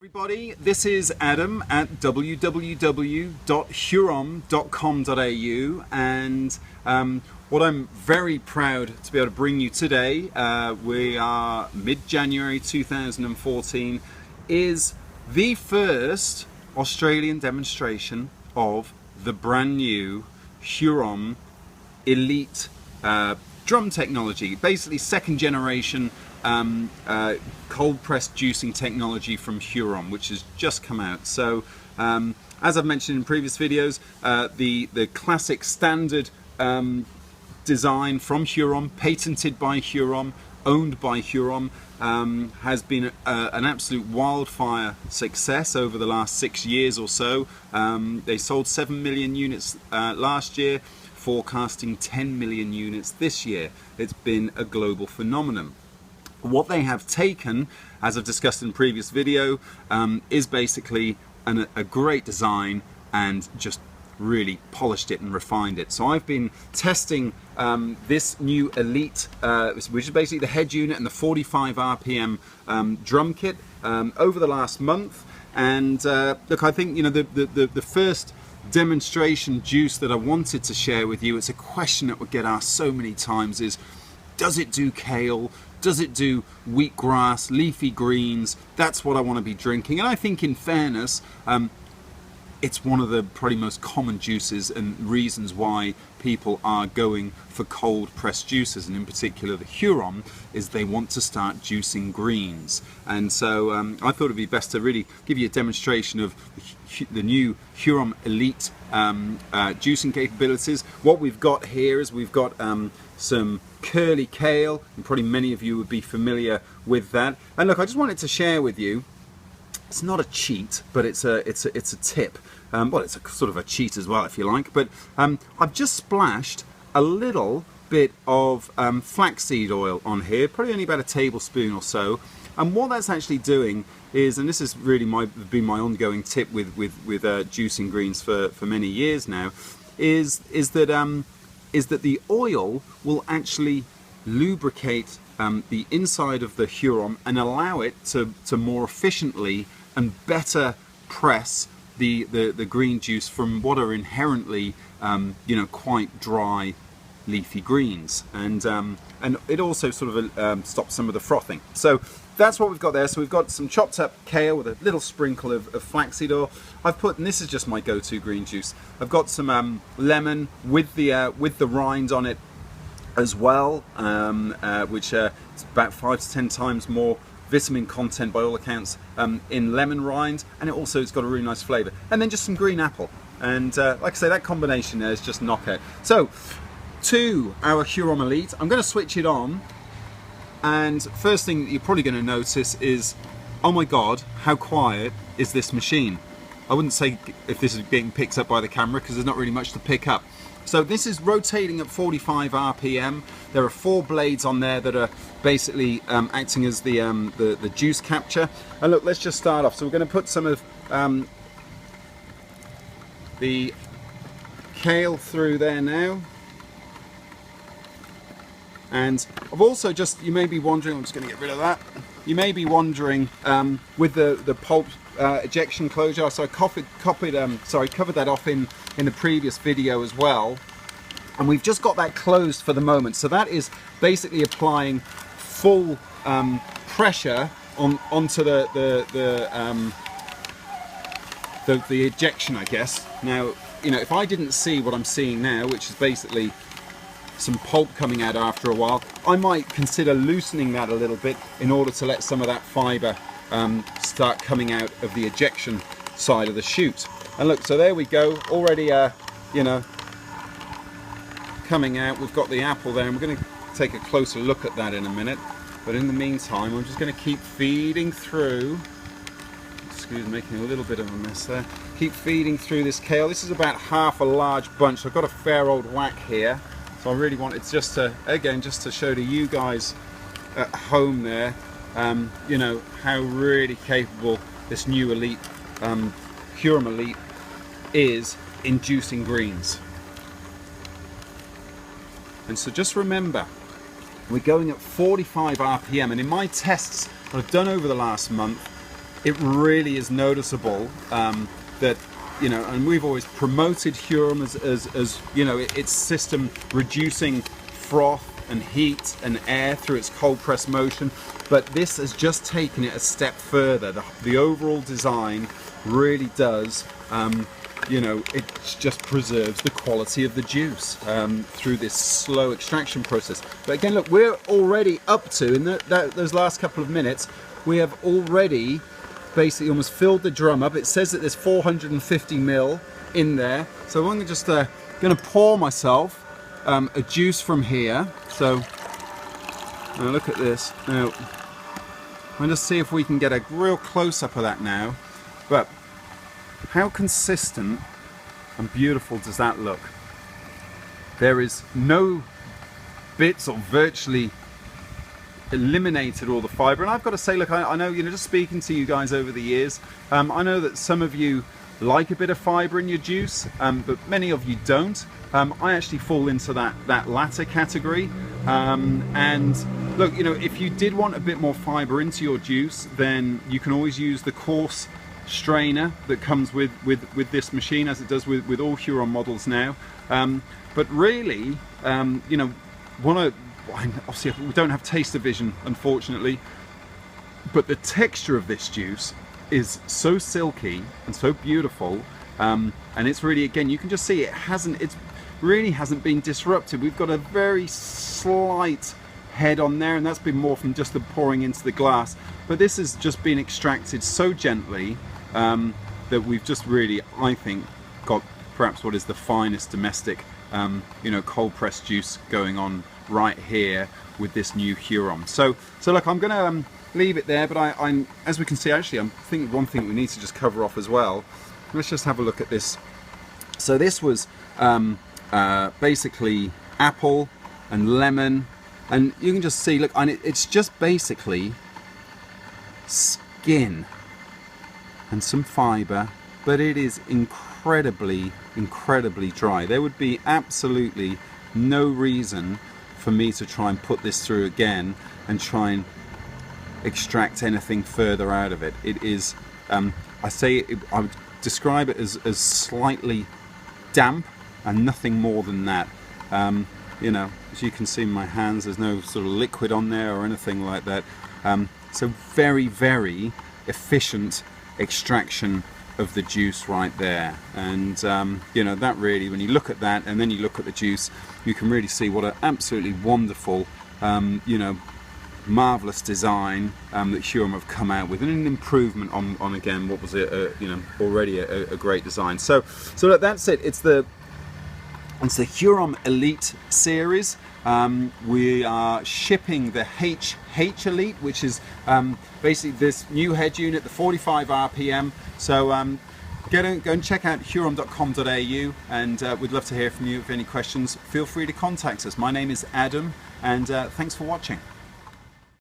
Everybody, this is Adam at www.hurom.com.au, and what I'm very proud to be able to bring you today, we are mid-January 2014, is the first Australian demonstration of the brand new Hurom Elite drum technology, basically second generation cold pressed juicing technology from Hurom, which has just come out. So as I've mentioned in previous videos, the classic standard design from Hurom, patented by Hurom, owned by Hurom, has been an absolute wildfire success over the last 6 years or so. They sold 7 million units last year, forecasting 10 million units this year. It's been a global phenomenon. What they have taken, as I've discussed in a previous video, is basically a great design and just really polished it and refined it. So I've been testing this new Elite, which is basically the head unit and the 45 RPM drum kit over the last month. And look, I think, you know, the first demonstration juice that I wanted to share with you, it's a question that would get asked so many times, is does it do kale? Does it do wheatgrass, leafy greens? That's what I want to be drinking. And I think, in fairness, it's one of the probably most common juices and reasons why people are going for cold pressed juices, and in particular the Hurom, is they want to start juicing greens. And so I thought it'd be best to really give you a demonstration of the new Hurom Elite juicing capabilities. What we've got here is we've got some curly kale, and probably many of you would be familiar with that. And look, I just wanted to share with you, it's not a cheat, but it's a tip. Well, it's a sort of a cheat as well, if you like. But I've just splashed a little bit of flaxseed oil on here, probably only about a tablespoon or so. And what that's actually doing is, and this has really been my ongoing tip with juicing greens for many years now, is that the oil will actually lubricate the inside of the Hurom and allow it to more efficiently and better press the green juice from what are inherently you know, quite dry leafy greens, and it also sort of stops some of the frothing. So that's what we've got there. So we've got some chopped up kale with a little sprinkle of flaxseed oil. I've put, and this is just my go-to green juice, I've got some lemon with the rind on it as well, which is about 5 to 10 times more vitamin content by all accounts in lemon rind, and it's got a really nice flavour. And then just some green apple, and like I say, that combination there is just knockout. So to our Hurom Elite, I'm going to switch it on, and first thing that you're probably going to notice is, oh my god, how quiet is this machine. I wouldn't say if this is being picked up by the camera, because there's not really much to pick up. So this is rotating at 45 RPM. There are 4 blades on there that are basically acting as the juice capture. And look, let's just start off. So we're going to put some of the kale through there now. And I've also just, you may be wondering, I'm just going to get rid of that. You may be wondering with the pulp ejection closure, so I covered that off in the previous video as well, and we've just got that closed for the moment. So that is basically applying full pressure onto the ejection, I guess. Now, you know, if I didn't see what I'm seeing now, which is basically some pulp coming out after a while, I might consider loosening that a little bit in order to let some of that fibre start coming out of the ejection side of the chute. And look, so there we go, already you know, coming out. We've got the apple there, and we're going to take a closer look at that in a minute. But in the meantime, I'm just going to keep feeding through, excuse me, making a little bit of a mess there, keep feeding through this kale. This is about half a large bunch, so I've got a fair old whack here. So I really wanted just to, again, just to show to you guys at home there, you know, how really capable this new Elite, Hurom Elite, is in juicing greens. And so just remember, we're going at 45 RPM, and in my tests that I've done over the last month, it really is noticeable that, you know, and we've always promoted Hurom as you know, its system reducing froth and heat and air through its cold press motion, but this has just taken it a step further. The overall design really does, you know, it just preserves the quality of the juice through this slow extraction process. But again, look, we're already up to, in those last couple of minutes, we have already basically almost filled the drum up. It says that there's 450 ml in there, so I'm just going to pour myself a juice from here. So now look at this. Now I'm going to see if we can get a real close-up of that now. But how consistent and beautiful does that look? There is no bits, or virtually eliminated all the fibre. And I've got to say, look, I know, you know, just speaking to you guys over the years, I know that some of you like a bit of fibre in your juice, but many of you don't. I actually fall into that latter category. And look, you know, if you did want a bit more fibre into your juice, then you can always use the coarse strainer that comes with this machine, as it does with all Hurom models now. But really, you know, obviously we don't have taster vision, unfortunately, but the texture of this juice is so silky and so beautiful, and it's really, again, you can just see it really hasn't been disrupted. We've got a very slight head on there, and that's been more from just the pouring into the glass, but this has just been extracted so gently that we've just really, I think, got perhaps what is the finest domestic you know, cold pressed juice going on right here with this new Hurom. So look, I'm gonna leave it there, but I'm, as we can see, actually, I'm thinking one thing we need to just cover off as well. Let's just have a look at this. So this was basically apple and lemon, and you can just see, look, and it's just basically skin and some fibre, but it is incredibly dry. There would be absolutely no reason for me to try and put this through again and try and extract anything further out of it. It is, I would describe it as slightly damp and nothing more than that. You know, as you can see in my hands, there's no sort of liquid on there or anything like that. So very efficient extraction of the juice right there. And you know, that really, when you look at that and then you look at the juice, you can really see what an absolutely wonderful, you know, marvelous design that Hurom have come out with, and an improvement on again what was you know, already a great design. So look, that's it. It's the Hurom Elite series. We are shipping the HH Elite, which is basically this new head unit, the 45 RPM. So go and check out hurom.com.au, and we'd love to hear from you. If any questions, feel free to contact us. My name is Adam, and thanks for watching.